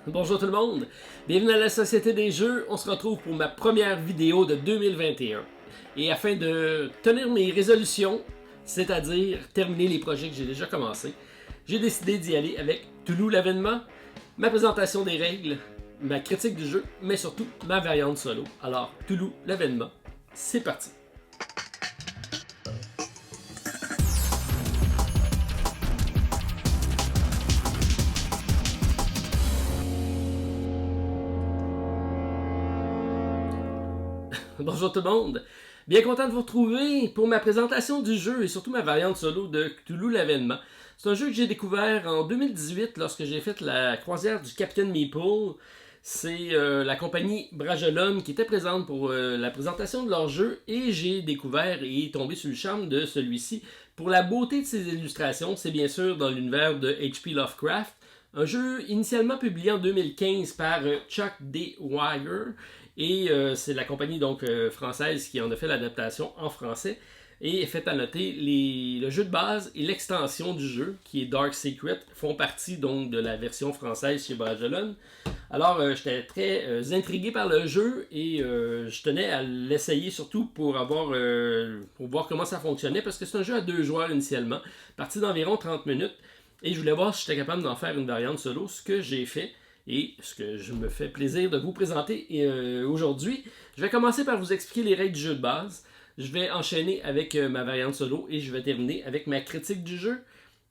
Bonjour tout le monde, bienvenue à la Société des Jeux, on se retrouve pour ma première vidéo de 2021. Et afin de tenir mes résolutions, c'est-à-dire terminer les projets que j'ai déjà commencés, j'ai décidé d'y aller avec Toulouse l'avènement, ma présentation des règles, ma critique du jeu, mais surtout ma variante solo. Alors Toulouse l'avènement, c'est parti! Bonjour tout le monde, bien content de vous retrouver pour ma présentation du jeu et surtout ma variante solo de Cthulhu l'avènement. C'est un jeu que j'ai découvert en 2018 lorsque j'ai fait la croisière du Capitaine Meeple. C'est la compagnie Brajolon qui était présente pour la présentation de leur jeu et j'ai découvert et tombé sur le charme de celui-ci pour la beauté de ses illustrations. C'est bien sûr dans l'univers de H.P. Lovecraft. Un jeu initialement publié en 2015 par Chuck D. Wire et c'est la compagnie donc française qui en a fait l'adaptation en français. Et fait à noter, le jeu de base et l'extension du jeu, qui est Dark Secret, font partie donc de la version française chez Brajolon. Alors j'étais très intrigué par le jeu et je tenais à l'essayer surtout pour voir comment ça fonctionnait parce que c'est un jeu à 2 joueurs initialement, parti d'environ 30 minutes. Et je voulais voir si j'étais capable d'en faire une variante solo, ce que j'ai fait et ce que je me fais plaisir de vous présenter aujourd'hui. Je vais commencer par vous expliquer les règles du jeu de base. Je vais enchaîner avec ma variante solo et je vais terminer avec ma critique du jeu.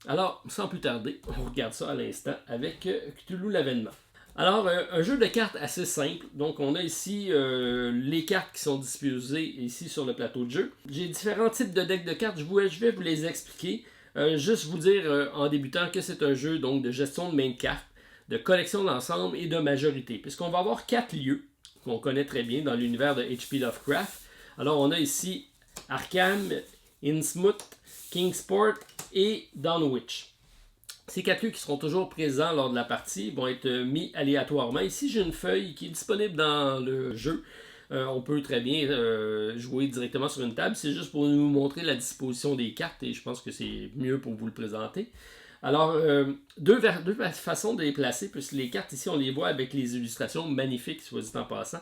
Alors, sans plus tarder, on regarde ça à l'instant avec Cthulhu l'avènement. Alors, un jeu de cartes assez simple. Donc, on a ici les cartes qui sont disposées ici sur le plateau de jeu. J'ai différents types de decks de cartes. Je vais vous les expliquer. Juste vous dire en débutant que c'est un jeu donc, de gestion de main de cartes, de collection d'ensemble et de majorité. Puisqu'on va avoir 4 lieux qu'on connaît très bien dans l'univers de H.P. Lovecraft. Alors, on a ici Arkham, Innsmouth, Kingsport et Dunwich. Ces 4 lieux qui seront toujours présents lors de la partie vont être mis aléatoirement. Ici, j'ai une feuille qui est disponible dans le jeu. On peut très bien jouer directement sur une table. C'est juste pour nous montrer la disposition des cartes et je pense que c'est mieux pour vous le présenter. Alors, deux façons de les placer, puisque les cartes ici, on les voit avec les illustrations magnifiques, soit dit en passant.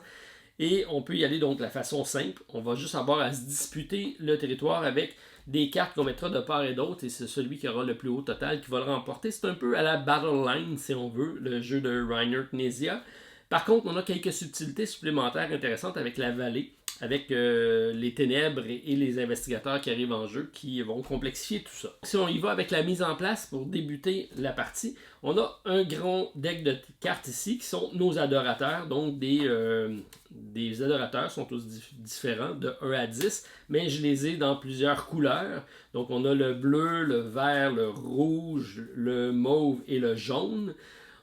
Et on peut y aller donc de la façon simple. On va juste avoir à se disputer le territoire avec des cartes qu'on mettra de part et d'autre. Et c'est celui qui aura le plus haut total qui va le remporter. C'est un peu à la Battle Line, si on veut, le jeu de Reiner Knizia. Par contre, on a quelques subtilités supplémentaires intéressantes avec la vallée, avec les ténèbres et les investigateurs qui arrivent en jeu qui vont complexifier tout ça. Si on y va avec la mise en place pour débuter la partie, on a un grand deck de cartes ici qui sont nos adorateurs, donc des adorateurs sont tous différents de 1 à 10, mais je les ai dans plusieurs couleurs. Donc on a le bleu, le vert, le rouge, le mauve et le jaune.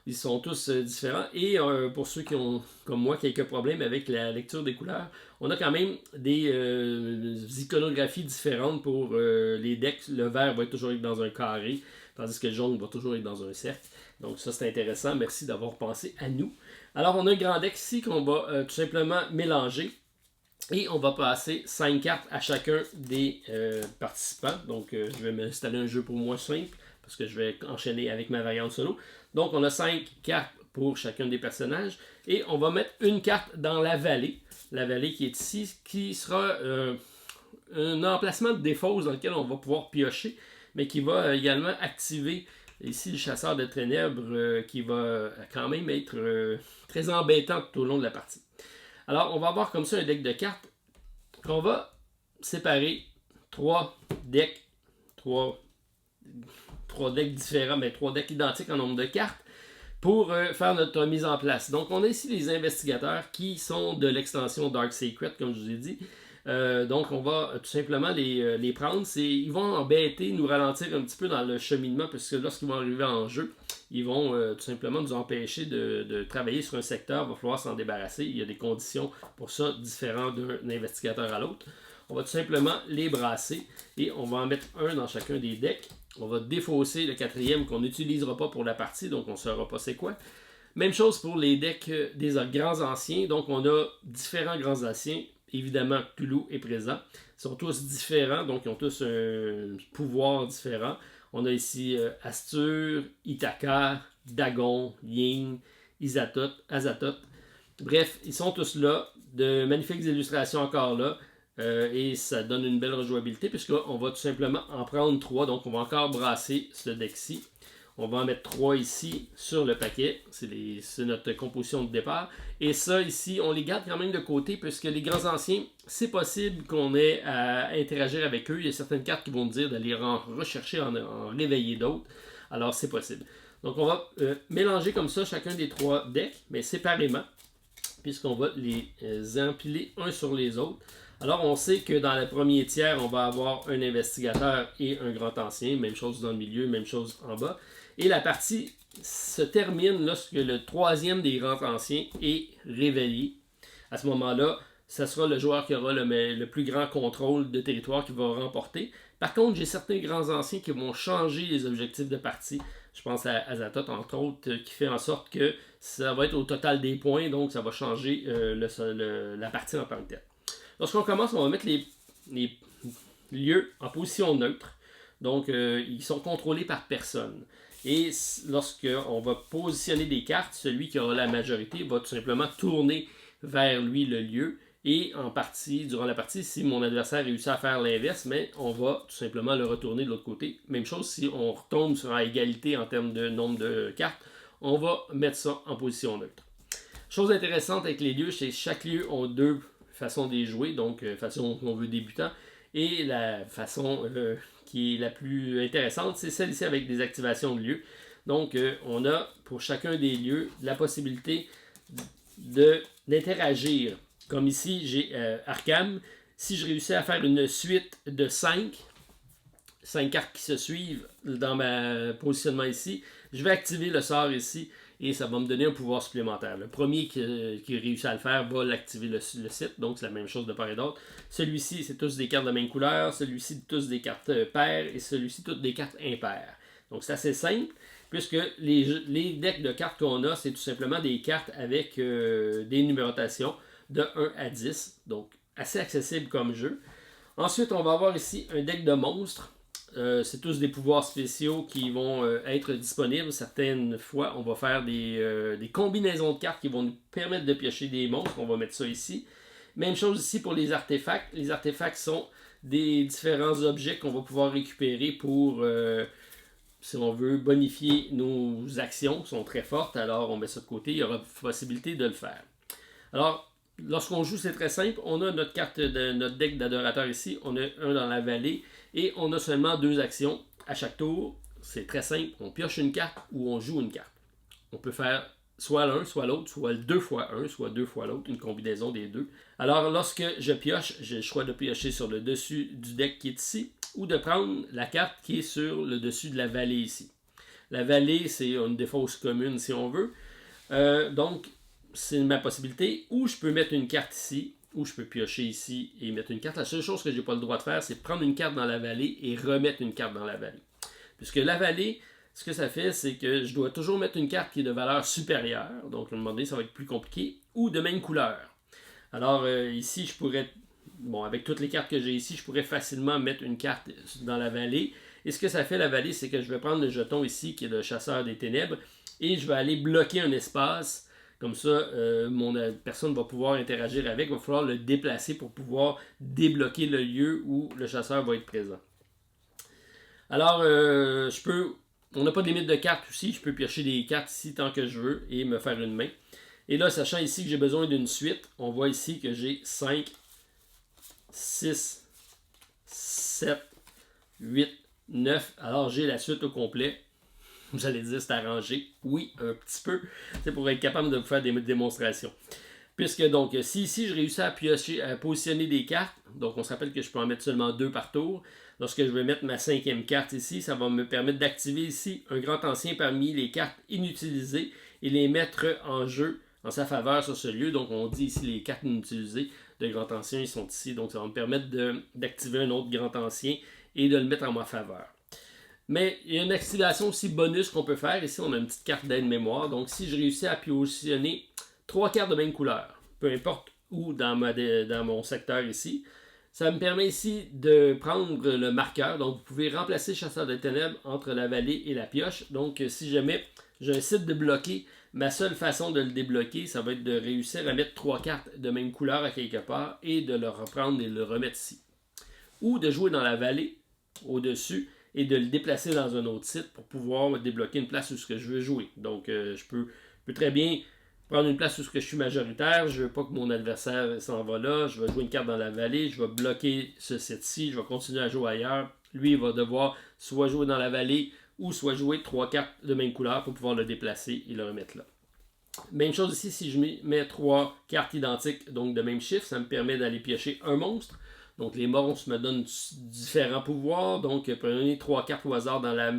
Ils sont tous différents. Et pour ceux qui ont, comme moi, quelques problèmes avec la lecture des couleurs, on a quand même des iconographies différentes pour les decks. Le vert va être toujours dans un carré, tandis que le jaune va toujours être dans un cercle. Donc ça, c'est intéressant. Merci d'avoir pensé à nous. Alors, on a un grand deck ici qu'on va tout simplement mélanger. Et on va passer 5 cartes à chacun des participants. Donc, je vais m'installer un jeu pour moi simple, parce que je vais enchaîner avec ma variante solo. Donc, on a 5 cartes pour chacun des personnages. Et on va mettre une carte dans la vallée. La vallée qui est ici, qui sera un emplacement de défausse dans lequel on va pouvoir piocher, mais qui va également activer ici le chasseur de ténèbres, qui va quand même être très embêtant tout au long de la partie. Alors, on va avoir comme ça un deck de cartes qu'on va séparer 3 decks, 3 decks différents, mais 3 decks identiques en nombre de cartes pour faire notre mise en place. Donc, on a ici les investigateurs qui sont de l'extension Dark Secret, comme je vous ai dit. Donc, on va tout simplement les prendre. Ils vont embêter, nous ralentir un petit peu dans le cheminement, parce que lorsqu'ils vont arriver en jeu, ils vont tout simplement nous empêcher de travailler sur un secteur. Il va falloir s'en débarrasser. Il y a des conditions pour ça différentes d'un investigateur à l'autre. On va tout simplement les brasser et on va en mettre un dans chacun des decks. On va défausser le 4e qu'on n'utilisera pas pour la partie, donc on ne saura pas c'est quoi. Même chose pour les decks des grands anciens. Donc on a différents grands anciens. Évidemment, Cthulhu est présent. Ils sont tous différents, donc ils ont tous un pouvoir différent. On a ici Astur, Ithaka, Dagon, Ying, Azathoth. Bref, ils sont tous là. De magnifiques illustrations encore là. Et ça donne une belle rejouabilité puisqu'on va tout simplement en prendre 3. Donc on va encore brasser ce deck-ci. On va en mettre 3 ici sur le paquet. C'est notre composition de départ. Et ça ici, on les garde quand même de côté puisque les grands anciens, c'est possible qu'on ait à interagir avec eux. Il y a certaines cartes qui vont nous dire d'aller rechercher, en réveiller d'autres. Alors c'est possible. Donc on va mélanger comme ça chacun des 3 decks, mais séparément, puisqu'on va les empiler un sur les autres. Alors, on sait que dans le premier tiers, on va avoir un investigateur et un grand ancien. Même chose dans le milieu, même chose en bas. Et la partie se termine lorsque le troisième des grands anciens est réveillé. À ce moment-là, ce sera le joueur qui aura le plus grand contrôle de territoire qui va remporter. Par contre, j'ai certains grands anciens qui vont changer les objectifs de partie. Je pense à Azathoth, entre autres, qui fait en sorte que ça va être au total des points, donc ça va changer la partie en tant que telle. Lorsqu'on commence, on va mettre les lieux en position neutre. Donc, ils sont contrôlés par personne. Et lorsqu'on va positionner des cartes, celui qui aura la majorité va tout simplement tourner vers lui le lieu. Et durant la partie, si mon adversaire réussit à faire l'inverse, mais on va tout simplement le retourner de l'autre côté. Même chose si on retombe sur égalité en termes de nombre de cartes, on va mettre ça en position neutre. Chose intéressante avec les lieux, c'est que chaque lieu a 2 façons de les jouer, donc façon qu'on veut débutant. Et la façon qui est la plus intéressante, c'est celle ici avec des activations de lieux. Donc, on a pour chacun des lieux la possibilité d'interagir. Comme ici, j'ai Arkham. Si je réussis à faire une suite de 5 cartes qui se suivent dans ma positionnement ici, je vais activer le sort ici et ça va me donner un pouvoir supplémentaire. Le premier qui réussit à le faire va l'activer le site, donc c'est la même chose de part et d'autre. Celui-ci, c'est tous des cartes de même couleur, celui-ci, tous des cartes paires et celui-ci, toutes des cartes impaires. Donc c'est assez simple, puisque les decks de cartes qu'on a, c'est tout simplement des cartes avec des numérotations de 1 à 10, donc assez accessible comme jeu. Ensuite, on va avoir ici un deck de monstres. C'est tous des pouvoirs spéciaux qui vont être disponibles. Certaines fois, on va faire des combinaisons de cartes qui vont nous permettre de piocher des monstres. On va mettre ça ici. Même chose ici pour les artefacts. Les artefacts sont des différents objets qu'on va pouvoir récupérer pour, si on veut, bonifier nos actions qui sont très fortes. Alors, on met ça de côté. Il y aura possibilité de le faire. Alors, lorsqu'on joue, c'est très simple. On a notre carte de notre deck d'adorateur ici. On a un dans la vallée. Et on a seulement 2 actions à chaque tour. C'est très simple. On pioche une carte ou on joue une carte. On peut faire soit l'un, soit l'autre, soit 2 fois un, soit 2 fois l'autre, une combinaison des deux. Alors, lorsque je pioche, j'ai le choix de piocher sur le dessus du deck qui est ici ou de prendre la carte qui est sur le dessus de la vallée ici. La vallée, c'est une des fosses communes si on veut. Donc, c'est ma possibilité. Ou je peux mettre une carte ici, ou je peux piocher ici et mettre une carte. La seule chose que je n'ai pas le droit de faire, c'est prendre une carte dans la vallée et remettre une carte dans la vallée. Puisque la vallée, ce que ça fait, c'est que je dois toujours mettre une carte qui est de valeur supérieure. Donc, à un moment donné, ça va être plus compliqué. Ou de même couleur. Alors, ici, je pourrais, avec toutes les cartes que j'ai ici, je pourrais facilement mettre une carte dans la vallée. Et ce que ça fait, la vallée, c'est que je vais prendre le jeton ici, qui est le chasseur des ténèbres, et je vais aller bloquer un espace. Comme ça, personne va pouvoir interagir avec. Il va falloir le déplacer pour pouvoir débloquer le lieu où le chasseur va être présent. Alors, on n'a pas de limite de cartes aussi. Je peux piocher des cartes ici tant que je veux et me faire une main. Et là, sachant ici que j'ai besoin d'une suite, on voit ici que j'ai 5, 6, 7, 8, 9. Alors, j'ai la suite au complet. Vous allez dire c'est arrangé. Oui, un petit peu. C'est pour être capable de vous faire des démonstrations. Puisque donc, si ici je réussis à positionner des cartes, donc on se rappelle que je peux en mettre seulement 2 par tour. Lorsque je vais mettre ma 5e carte ici, ça va me permettre d'activer ici un grand ancien parmi les cartes inutilisées et les mettre en jeu en sa faveur sur ce lieu. Donc on dit ici les cartes inutilisées de grand ancien, ils sont ici. Donc ça va me permettre d'activer un autre grand ancien et de le mettre en ma faveur. Mais il y a une activation aussi bonus qu'on peut faire. Ici, on a une petite carte d'aide-mémoire. Donc, si je réussis à positionner 3 cartes de même couleur, peu importe où dans mon secteur ici, ça me permet ici de prendre le marqueur. Donc, vous pouvez remplacer Chasseur de Ténèbres entre la vallée et la pioche. Donc, si jamais je décide de bloquer Ma seule façon de le débloquer, ça va être de réussir à mettre 3 cartes de même couleur à quelque part et de le reprendre et le remettre ici. Ou de jouer dans la vallée, au-dessus, et de le déplacer dans un autre site pour pouvoir débloquer une place où ce que je veux jouer. Donc, je peux très bien prendre une place où ce que je suis majoritaire. Je ne veux pas que mon adversaire s'en va là. Je vais jouer une carte dans la vallée. Je vais bloquer ce site-ci. Je vais continuer à jouer ailleurs. Lui, il va devoir soit jouer dans la vallée ou soit jouer 3 cartes de même couleur pour pouvoir le déplacer et le remettre là. Même chose ici, si je mets 3 cartes identiques, donc de même chiffre, ça me permet d'aller piocher un monstre. Donc les monstres me donnent différents pouvoirs. Donc prenez 3 cartes au hasard dans la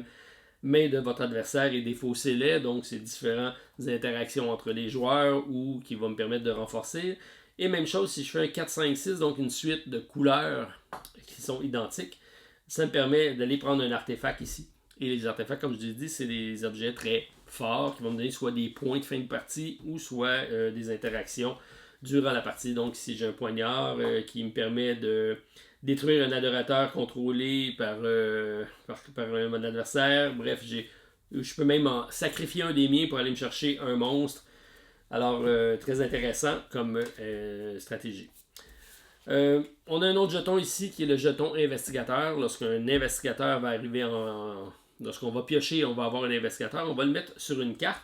main de votre adversaire et défaussez-les. Donc c'est différentes interactions entre les joueurs ou qui vont me permettre de renforcer. Et même chose si je fais un 4, 5, 6, donc une suite de couleurs qui sont identiques, ça me permet d'aller prendre un artefact ici. Et les artefacts, comme je l'ai dit, c'est des objets très forts qui vont me donner soit des points de fin de partie ou soit des interactions durant la partie. Donc si j'ai un poignard qui me permet de détruire un adorateur contrôlé par mon adversaire, bref, je peux même sacrifier un des miens pour aller me chercher un monstre. Alors, très intéressant comme stratégie. On a un autre jeton ici qui est le jeton investigateur. Lorsqu'un investigateur va arriver lorsqu'on va piocher, on va avoir un investigateur, on va le mettre sur une carte.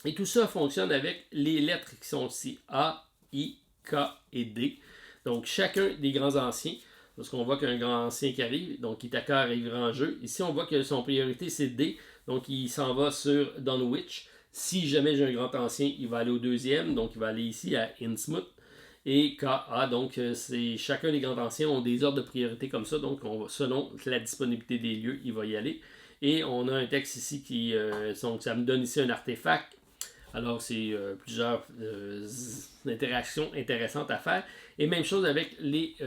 Et tout ça fonctionne avec les lettres qui sont ici A, I, K et D. Donc chacun des grands anciens, lorsqu'on voit qu'un grand ancien qui arrive, donc Ithaka arrivera en jeu. Ici on voit que son priorité c'est D, donc il s'en va sur Dunwich. Si jamais j'ai un grand ancien, il va aller au deuxième, donc il va aller ici à Innsmouth. Et KA, donc c'est chacun des grands anciens ont des ordres de priorité comme ça, donc selon la disponibilité des lieux, il va y aller. Et on a un texte ici qui, ça me donne ici un artefact. Alors, c'est plusieurs interactions intéressantes à faire. Et même chose avec les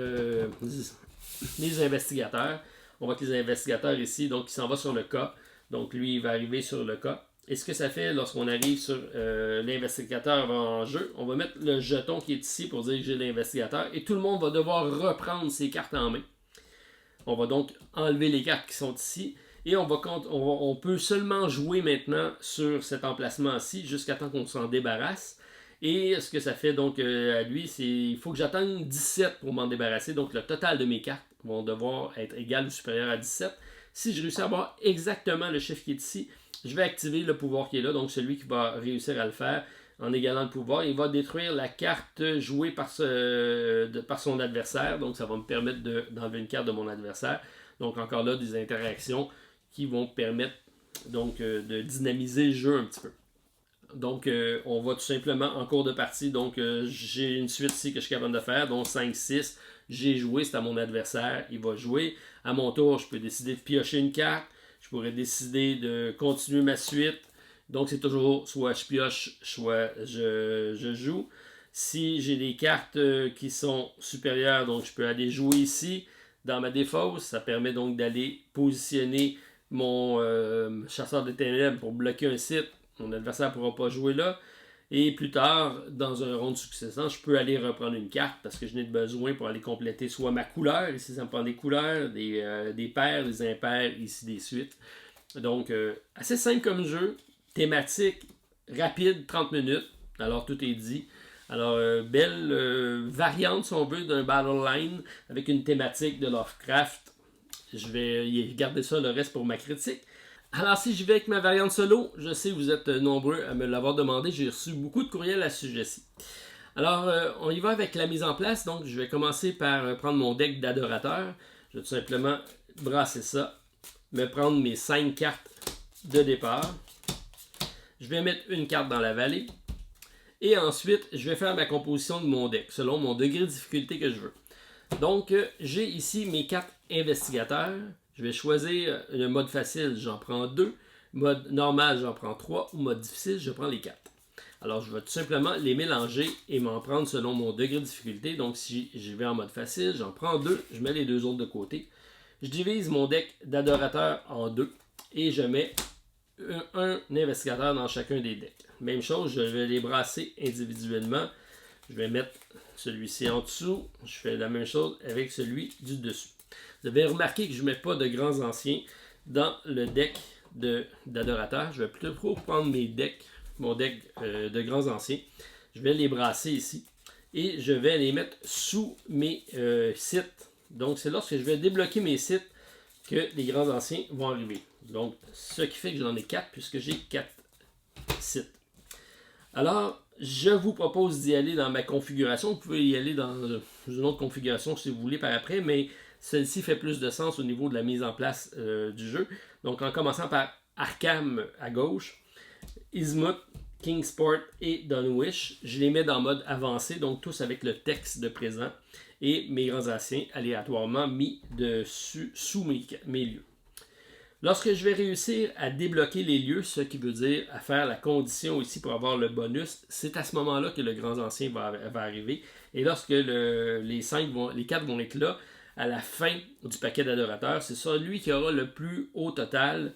investigateurs. On voit que les investigateurs ici, donc il s'en va sur le cas. Donc, lui, il va arriver sur le cas. Et ce que ça fait lorsqu'on arrive sur l'investigateur en jeu, on va mettre le jeton qui est ici pour dire que j'ai l'investigateur. Et tout le monde va devoir reprendre ses cartes en main. On va donc enlever les cartes qui sont ici. Et on peut seulement jouer maintenant sur cet emplacement-ci jusqu'à temps qu'on s'en débarrasse. Et ce que ça fait donc à lui, c'est il faut que j'atteigne 17 pour m'en débarrasser. Donc le total de mes cartes vont devoir être égal ou supérieur à 17. Si je réussis à avoir exactement le chiffre qui est ici, je vais activer le pouvoir qui est là. Donc celui qui va réussir à le faire en égalant le pouvoir, il va détruire la carte jouée par son adversaire. Donc ça va me permettre d'enlever une carte de mon adversaire. Donc encore là, des interactions qui vont permettre donc de dynamiser le jeu un petit peu. Donc on va tout simplement en cours de partie, donc j'ai une suite ici que je suis capable de faire, donc 5-6, j'ai joué, c'est à mon adversaire, il va jouer. À mon tour, je peux décider de piocher une carte, je pourrais décider de continuer ma suite, donc c'est toujours soit je pioche, soit je joue. Si j'ai des cartes qui sont supérieures, donc je peux aller jouer ici, dans ma défausse, ça permet donc d'aller positionner mon chasseur de ténèbres pour bloquer un site. Mon adversaire ne pourra pas jouer là. Et plus tard, dans un round successant, je peux aller reprendre une carte parce que je n'ai besoin pour aller compléter soit ma couleur, ici ça me prend des couleurs, des paires, des impairs, ici des suites. Donc, assez simple comme jeu, thématique, rapide, 30 minutes, alors tout est dit. Alors, belle variante, si on veut, d'un Battle Line avec une thématique de Lovecraft. Je vais garder ça le reste pour ma critique. Alors, si je vais avec ma variante solo, je sais que vous êtes nombreux à me l'avoir demandé. J'ai reçu beaucoup de courriels à ce sujet-ci. Alors, on y va avec la mise en place. Donc, je vais commencer par prendre mon deck d'adorateurs. Je vais tout simplement brasser ça, me prendre mes 5 cartes de départ. Je vais mettre une carte dans la vallée. Et ensuite, je vais faire ma composition de mon deck, selon mon degré de difficulté que je veux. Donc, j'ai ici mes 4 investigateurs. Je vais choisir le mode facile, j'en prends 2. Mode normal, j'en prends 3. Ou mode difficile, je prends les 4. Alors, je vais tout simplement les mélanger et m'en prendre selon mon degré de difficulté. Donc, si je vais en mode facile, j'en prends 2. Je mets les 2 autres de côté. Je divise mon deck d'adorateurs en 2. Et je mets un investigateur dans chacun des decks. Même chose, je vais les brasser individuellement. Je vais mettre celui-ci en dessous. Je fais la même chose avec celui du dessus. Vous avez remarqué que je ne mets pas de grands anciens dans le deck d'adorateurs. Je vais plutôt prendre mes decks mon deck de grands anciens. Je vais les brasser ici. Et je vais les mettre sous mes sites. Donc, c'est lorsque je vais débloquer mes sites que les grands anciens vont arriver. Donc, ce qui fait que j'en ai 4 puisque j'ai 4 sites. Alors, je vous propose d'y aller dans ma configuration. Vous pouvez y aller dans une autre configuration si vous voulez par après, mais celle-ci fait plus de sens au niveau de la mise en place du jeu. Donc, en commençant par Arkham à gauche, Innsmouth, Kingsport et Dunwich, je les mets dans mode avancé, donc tous avec le texte de présent, et mes grands anciens aléatoirement mis dessus sous mes lieux. Lorsque je vais réussir à débloquer les lieux, ce qui veut dire à faire la condition ici pour avoir le bonus, c'est à ce moment-là que le grand ancien va arriver. Et lorsque les 4 vont être là, à la fin du paquet d'adorateurs, c'est celui qui aura le plus haut total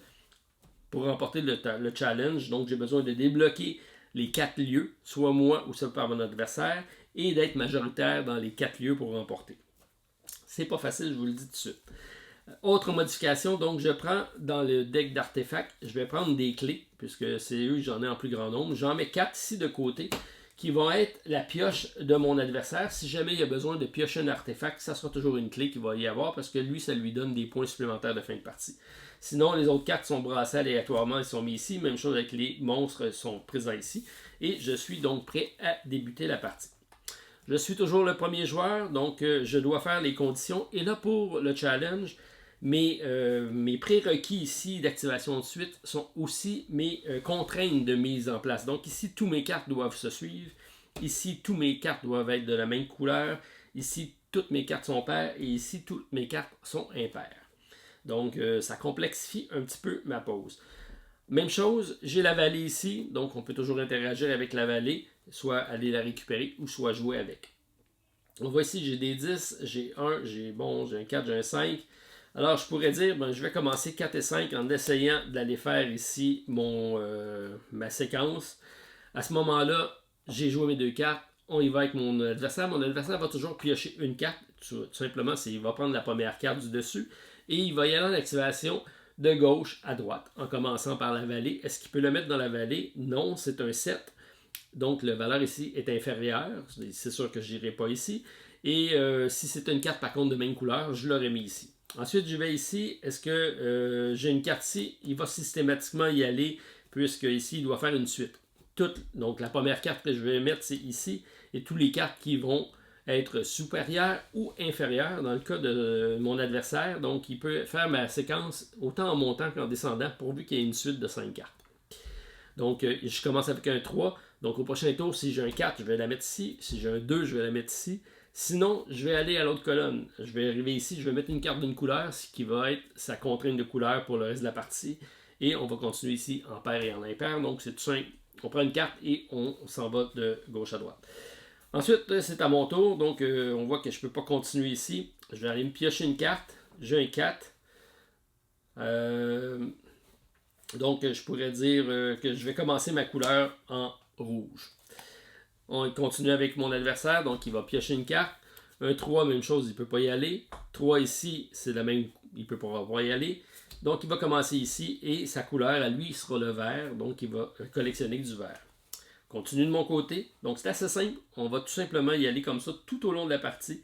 pour remporter le challenge. Donc j'ai besoin de débloquer les 4 lieux, soit moi ou soit par mon adversaire, et d'être majoritaire dans les 4 lieux pour remporter. C'est pas facile, je vous le dis tout de suite. Autre modification, donc je prends dans le deck d'artefacts, je vais prendre des clés, puisque c'est eux que j'en ai en plus grand nombre. J'en mets 4 ici de côté, qui vont être la pioche de mon adversaire. Si jamais il y a besoin de piocher un artefact, ça sera toujours une clé qu'il va y avoir, parce que lui, ça lui donne des points supplémentaires de fin de partie. Sinon, les autres cartes sont brassées aléatoirement, ils sont mis ici. Même chose avec les monstres, sont présents ici. Et je suis donc prêt à débuter la partie. Je suis toujours le premier joueur, donc je dois faire les conditions. Et là, pour le challenge, mes prérequis ici d'activation de suite sont aussi mes contraintes de mise en place. Donc ici, tous mes cartes doivent se suivre. Ici, tous mes cartes doivent être de la même couleur. Ici, toutes mes cartes sont paires. Et ici, toutes mes cartes sont impaires. Donc, ça complexifie un petit peu ma pose. Même chose, j'ai la vallée ici. Donc, on peut toujours interagir avec la vallée. Soit aller la récupérer ou soit jouer avec. On voit ici, j'ai des 10, j'ai 1, j'ai un 4, j'ai un 5. Alors, je pourrais dire, je vais commencer 4 et 5 en essayant d'aller faire ici ma séquence. À ce moment-là, j'ai joué mes 2 cartes. On y va avec mon adversaire. Mon adversaire va toujours piocher une carte. Tout simplement, il va prendre la première carte du dessus et il va y aller en activation de gauche à droite, en commençant par la vallée. Est-ce qu'il peut le mettre dans la vallée? Non, c'est un 7. Donc, la valeur ici est inférieure. C'est sûr que je n'irai pas ici. Et si c'est une carte, par contre, de même couleur, je l'aurais mis ici. Ensuite, je vais ici. Est-ce que j'ai une carte ici? Il va systématiquement y aller, puisque ici, il doit faire une suite. Donc, la première carte que je vais mettre, c'est ici. Et toutes les cartes qui vont être supérieures ou inférieures, dans le cas de mon adversaire. Donc, il peut faire ma séquence autant en montant qu'en descendant, pourvu qu'il y ait une suite de 5 cartes. Donc, je commence avec un 3. Donc, au prochain tour, si j'ai un 4, je vais la mettre ici. Si j'ai un 2, je vais la mettre ici. Sinon, je vais aller à l'autre colonne. Je vais arriver ici, je vais mettre une carte d'une couleur, ce qui va être sa contrainte de couleur pour le reste de la partie. Et on va continuer ici en paire et en impair. Donc, c'est tout simple. On prend une carte et on s'en va de gauche à droite. Ensuite, c'est à mon tour. Donc, on voit que je ne peux pas continuer ici. Je vais aller me piocher une carte. J'ai un 4. Donc, je pourrais dire que je vais commencer ma couleur en rouge. On continue avec mon adversaire, donc il va piocher une carte. Un 3, même chose, il ne peut pas y aller. 3 ici, c'est la même, il ne peut pas y aller. Donc, il va commencer ici et sa couleur, à lui, sera le vert. Donc, il va collectionner du vert. Continue de mon côté. Donc, c'est assez simple. On va tout simplement y aller comme ça tout au long de la partie.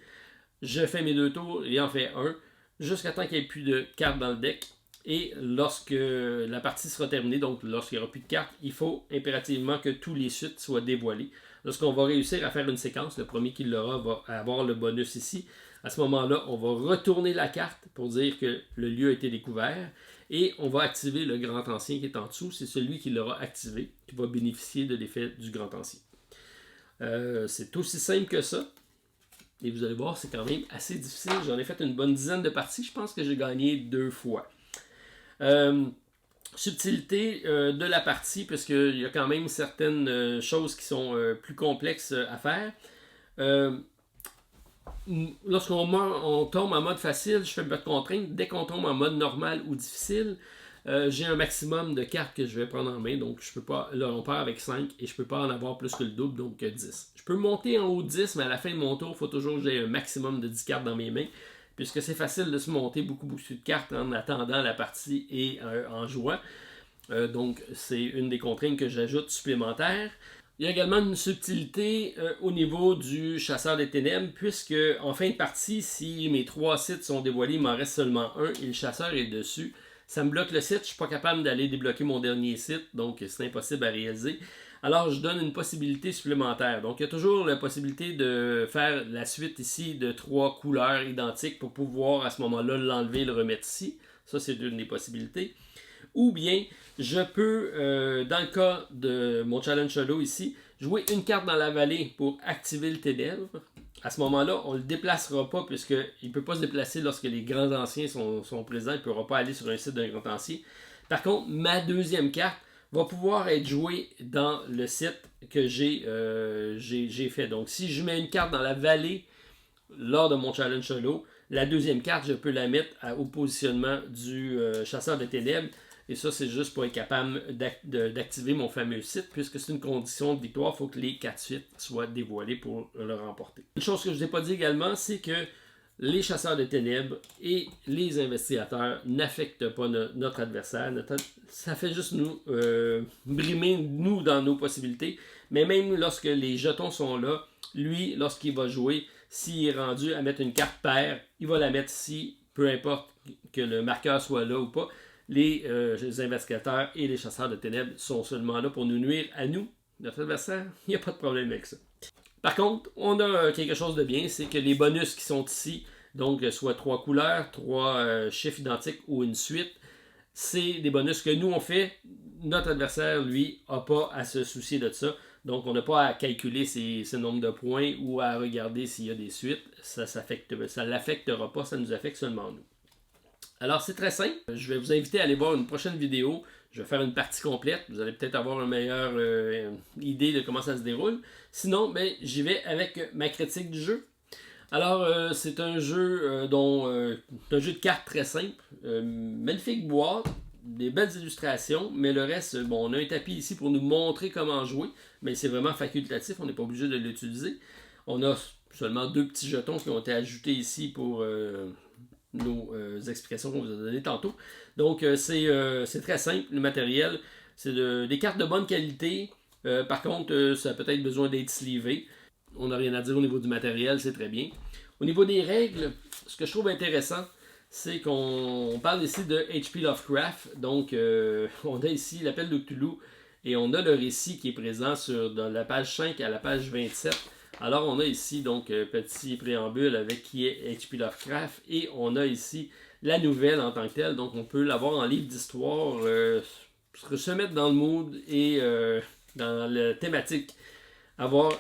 Je fais mes 2 tours, il en fait un, jusqu'à temps qu'il n'y ait plus de cartes dans le deck. Et lorsque la partie sera terminée, donc lorsqu'il n'y aura plus de cartes, il faut impérativement que tous les suites soient dévoilés. Lorsqu'on va réussir à faire une séquence, le premier qui l'aura va avoir le bonus ici. À ce moment-là, on va retourner la carte pour dire que le lieu a été découvert. Et on va activer le grand ancien qui est en dessous. C'est celui qui l'aura activé qui va bénéficier de l'effet du grand ancien. C'est aussi simple que ça. Et vous allez voir, c'est quand même assez difficile. J'en ai fait une bonne dizaine de parties. Je pense que j'ai gagné 2 fois. Subtilité de la partie, puisqu'il y a quand même certaines choses qui sont plus complexes à faire. Lorsqu'on tombe en mode facile, je fais pas de contrainte. Dès qu'on tombe en mode normal ou difficile, j'ai un maximum de cartes que je vais prendre en main. Donc, je peux pas. Là, on part avec 5 et je peux pas en avoir plus que le double, donc 10. Je peux monter en haut de 10, mais à la fin de mon tour, il faut toujours que j'ai un maximum de 10 cartes dans mes mains. Puisque c'est facile de se monter beaucoup de cartes en attendant la partie et en jouant. Donc, c'est une des contraintes que j'ajoute supplémentaires. Il y a également une subtilité au niveau du chasseur des ténèbres, puisque en fin de partie, si mes 3 sites sont dévoilés, il m'en reste seulement un et le chasseur est dessus. Ça me bloque le site, je ne suis pas capable d'aller débloquer mon dernier site, donc c'est impossible à réaliser. Alors je donne une possibilité supplémentaire. Donc il y a toujours la possibilité de faire la suite ici de 3 couleurs identiques pour pouvoir à ce moment-là l'enlever et le remettre ici. Ça c'est une des possibilités. Ou bien, je peux, dans le cas de mon challenge solo ici, jouer une carte dans la vallée pour activer le ténèbre. À ce moment-là, on ne le déplacera pas puisqu'il ne peut pas se déplacer lorsque les grands anciens sont présents. Il ne pourra pas aller sur un site d'un grand ancien. Par contre, ma deuxième carte va pouvoir être jouée dans le site que j'ai fait. Donc, si je mets une carte dans la vallée lors de mon challenge solo, la deuxième carte, je peux la mettre au positionnement du chasseur de ténèbres. Et ça, c'est juste pour être capable d'activer mon fameux site, puisque c'est une condition de victoire. Il faut que les 4 suites soient dévoilées pour le remporter. Une chose que je n'ai pas dit également, c'est que les chasseurs de ténèbres et les investigateurs n'affectent pas notre adversaire. Ça fait juste nous brimer, nous, dans nos possibilités. Mais même lorsque les jetons sont là, lui, lorsqu'il va jouer, s'il est rendu à mettre une carte paire, il va la mettre ici, peu importe que le marqueur soit là ou pas. Les investigateurs et les chasseurs de ténèbres sont seulement là pour nous nuire à nous, notre adversaire. Il n'y a pas de problème avec ça. Par contre, on a quelque chose de bien, c'est que les bonus qui sont ici, donc soit 3 couleurs, 3 chiffres identiques ou une suite, c'est des bonus que nous on fait. Notre adversaire, lui, n'a pas à se soucier de ça. Donc, on n'a pas à calculer ce nombre de points ou à regarder s'il y a des suites. Ça ne l'affectera pas, ça nous affecte seulement nous. Alors, c'est très simple. Je vais vous inviter à aller voir une prochaine vidéo. Je vais faire une partie complète. Vous allez peut-être avoir une meilleure idée de comment ça se déroule. Sinon, j'y vais avec ma critique du jeu. Alors, c'est un jeu un jeu de cartes très simple. Magnifique boîte, des belles illustrations, mais le reste, on a un tapis ici pour nous montrer comment jouer, mais c'est vraiment facultatif, on n'est pas obligé de l'utiliser. On a seulement 2 petits jetons qui ont été ajoutés ici pour nos explications qu'on vous a données tantôt. Donc, c'est très simple, le matériel. C'est des cartes de bonne qualité. Par contre, ça a peut-être besoin d'être sleevé. On n'a rien à dire au niveau du matériel, c'est très bien. Au niveau des règles, ce que je trouve intéressant, c'est qu'on parle ici de H.P. Lovecraft. Donc, on a ici l'appel de Cthulhu et on a le récit qui est présent dans la page 5 à la page 27. Alors, on a ici, donc, petit préambule avec qui est H.P. Lovecraft et on a ici la nouvelle en tant que telle. Donc, on peut l'avoir en livre d'histoire, se mettre dans le mood et dans la thématique, avoir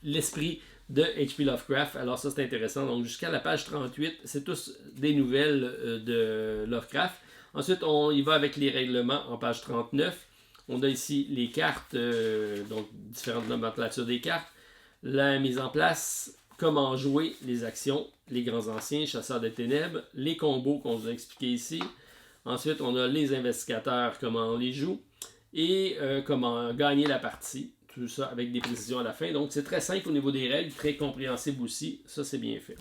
l'esprit de H.P. Lovecraft. Alors ça, c'est intéressant. Donc jusqu'à la page 38, c'est tous des nouvelles de Lovecraft. Ensuite, on y va avec les règlements en page 39. On a ici les cartes, donc différentes nomenclatures des cartes. La mise en place, comment jouer, les actions, les grands anciens, chasseurs de ténèbres, les combos qu'on vous a expliqués ici. Ensuite, on a les investigateurs, comment on les joue. Et comment gagner la partie. Tout ça avec des précisions à la fin. Donc, c'est très simple au niveau des règles, très compréhensible aussi. Ça, c'est bien fait.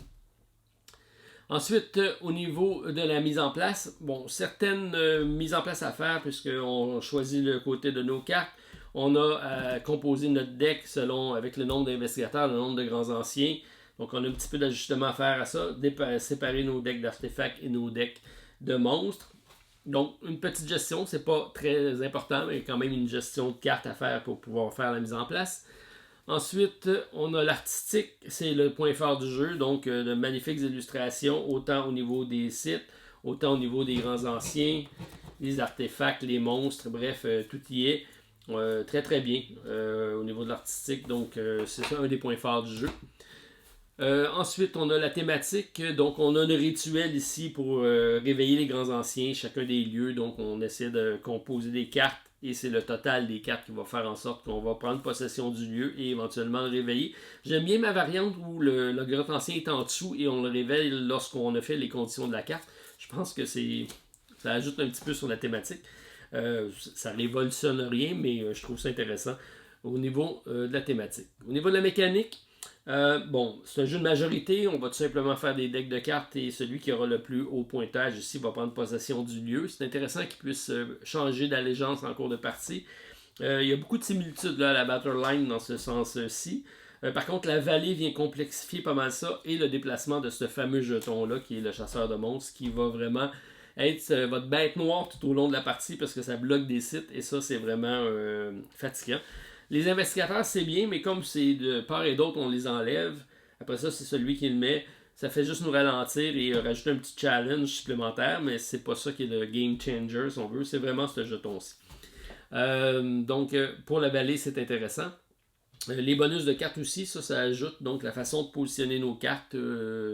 Ensuite, au niveau de la mise en place, certaines mises en place à faire puisqu'on choisit le côté de nos cartes. On a à composer notre deck avec le nombre d'investigateurs, le nombre de grands anciens. Donc, on a un petit peu d'ajustement à faire à ça. Séparer nos decks d'artefacts et nos decks de monstres. Donc, une petite gestion, c'est pas très important, mais quand même une gestion de cartes à faire pour pouvoir faire la mise en place. Ensuite, on a l'artistique, c'est le point fort du jeu, donc de magnifiques illustrations, autant au niveau des sites, autant au niveau des grands anciens, les artefacts, les monstres, bref, tout y est. Très très bien au niveau de l'artistique, donc c'est ça un des points forts du jeu. Ensuite, on a la thématique, donc on a un rituel ici pour réveiller les grands anciens, chacun des lieux, donc on essaie de composer des cartes et c'est le total des cartes qui va faire en sorte qu'on va prendre possession du lieu et éventuellement le réveiller. J'aime bien ma variante où le grand ancien est en dessous et on le réveille lorsqu'on a fait les conditions de la carte. Je pense que ça ajoute un petit peu sur la thématique. Ça révolutionne rien, mais je trouve ça intéressant au niveau de la thématique. Au niveau de la mécanique, Bon, c'est un jeu de majorité, on va tout simplement faire des decks de cartes et celui qui aura le plus haut pointage ici va prendre possession du lieu. C'est intéressant qu'il puisse changer d'allégeance en cours de partie. Il y a beaucoup de similitudes là, à la Battle Line dans ce sens-ci. Par contre, la vallée vient complexifier pas mal ça et le déplacement de ce fameux jeton-là qui est le chasseur de monstres qui va vraiment être votre bête noire tout au long de la partie parce que ça bloque des sites et ça c'est vraiment fatigant. Les investigateurs c'est bien mais comme c'est de part et d'autre on les enlève, après ça c'est celui qui le met, ça fait juste nous ralentir et rajouter un petit challenge supplémentaire mais c'est pas ça qui est le game changer si on veut, c'est vraiment ce jeton-ci. Donc pour la vallée c'est intéressant. Les bonus de cartes aussi, ça ajoute donc la façon de positionner nos cartes.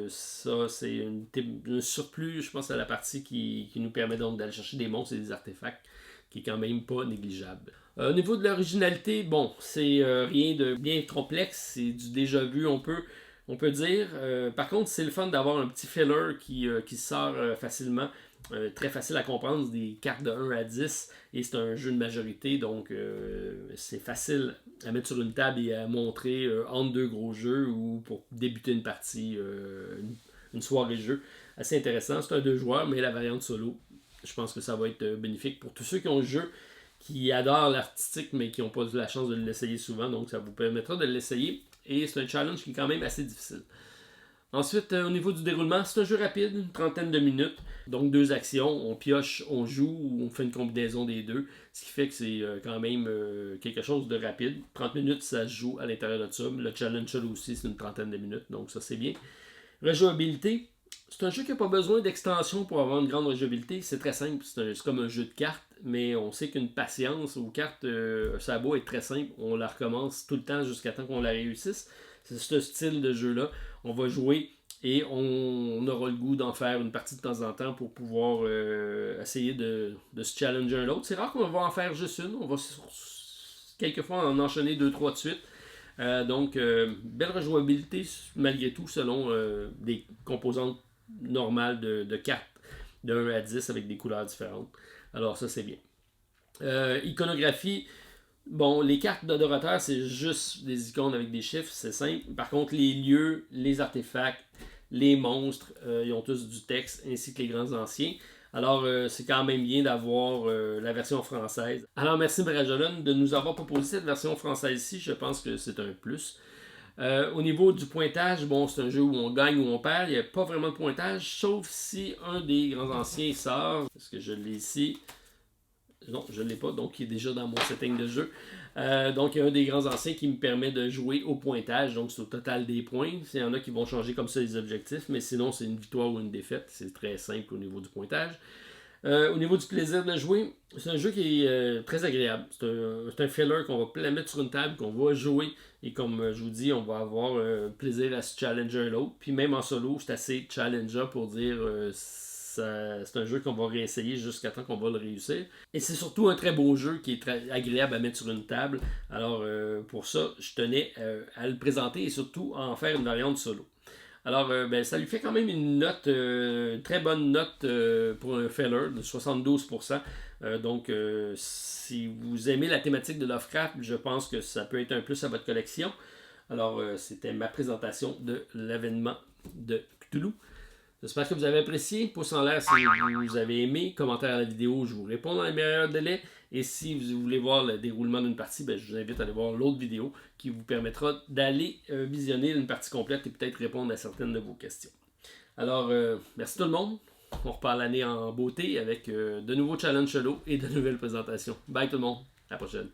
Ça, c'est un surplus, je pense, à la partie qui nous permet donc d'aller chercher des monstres et des artefacts, qui est quand même pas négligeable. Au niveau de l'originalité, bon, c'est rien de bien complexe, c'est du déjà vu, on peut dire. Par contre, c'est le fun d'avoir un petit filler qui sort facilement. Très facile à comprendre, c'est des cartes de 1 à 10 et c'est un jeu de majorité, donc c'est facile à mettre sur une table et à montrer entre deux gros jeux ou pour débuter une partie, une soirée jeu. Assez intéressant, c'est un 2 joueurs, mais la variante solo, je pense que ça va être bénéfique pour tous ceux qui ont le jeu, qui adorent l'artistique mais qui n'ont pas eu la chance de l'essayer souvent, donc ça vous permettra de l'essayer et c'est un challenge qui est quand même assez difficile. Ensuite, au niveau du déroulement, c'est un jeu rapide, une trentaine de minutes. Donc 2 actions, on pioche, on joue ou on fait une combinaison des deux. Ce qui fait que c'est quand même quelque chose de rapide. 30 minutes, ça se joue à l'intérieur de ça. Le challenge aussi, c'est une trentaine de minutes. Donc ça, c'est bien. Rejouabilité, c'est un jeu qui n'a pas besoin d'extension pour avoir une grande rejouabilité. C'est très simple. C'est comme un jeu de cartes. Mais on sait qu'une patience aux cartes, ça a beau être très simple. On la recommence tout le temps jusqu'à temps qu'on la réussisse. C'est ce style de jeu-là. On va jouer et on aura le goût d'en faire une partie de temps en temps pour pouvoir essayer de se challenger un l'autre. C'est rare qu'on va en faire juste une. On va quelquefois en enchaîner 2-3 de suite. Donc, belle rejouabilité malgré tout selon des composantes normales de cartes de 1 à 10 avec des couleurs différentes. Alors ça c'est bien. Iconographie, bon, les cartes d'adorateurs, c'est juste des icônes avec des chiffres, c'est simple. Par contre, les lieux, les artefacts, les monstres, ils ont tous du texte, ainsi que les grands anciens. Alors, c'est quand même bien d'avoir la version française. Alors, merci Brajolan de nous avoir proposé cette version française-ci. Je pense que c'est un plus. Au niveau du pointage, bon, c'est un jeu où on gagne ou on perd. Il n'y a pas vraiment de pointage, sauf si un des grands anciens sort. Est-ce que je l'ai ici? Non, je ne l'ai pas, donc il est déjà dans mon setting de jeu. Donc, il y a un des grands anciens qui me permet de jouer au pointage, donc c'est au total des points. Il y en a qui vont changer comme ça les objectifs, mais sinon, c'est une victoire ou une défaite. C'est très simple au niveau du pointage. Au niveau du plaisir de jouer, c'est un jeu qui est très agréable. C'est un filler qu'on va mettre sur une table, qu'on va jouer. Et comme je vous dis, on va avoir plaisir à se challenger l'autre. Puis même en solo, c'est assez challengeant pour dire c'est un jeu qu'on va réessayer jusqu'à temps qu'on va le réussir. Et c'est surtout un très beau jeu qui est très agréable à mettre sur une table. Alors pour ça, je tenais à le présenter et surtout à en faire une variante solo. Alors, ça lui fait quand même une note, très bonne note pour un filler de 72%. Donc, si vous aimez la thématique de Lovecraft, je pense que ça peut être un plus à votre collection. Alors, c'était ma présentation de l'avènement de Cthulhu. J'espère que vous avez apprécié. Pouce en l'air si vous avez aimé. Commentaire à la vidéo, je vous réponds dans les meilleurs délais. Et si vous voulez voir le déroulement d'une partie, je vous invite à aller voir l'autre vidéo qui vous permettra d'aller visionner une partie complète et peut-être répondre à certaines de vos questions. Alors, merci tout le monde. On repart l'année en beauté avec de nouveaux challenges solo et de nouvelles présentations. Bye tout le monde. À la prochaine.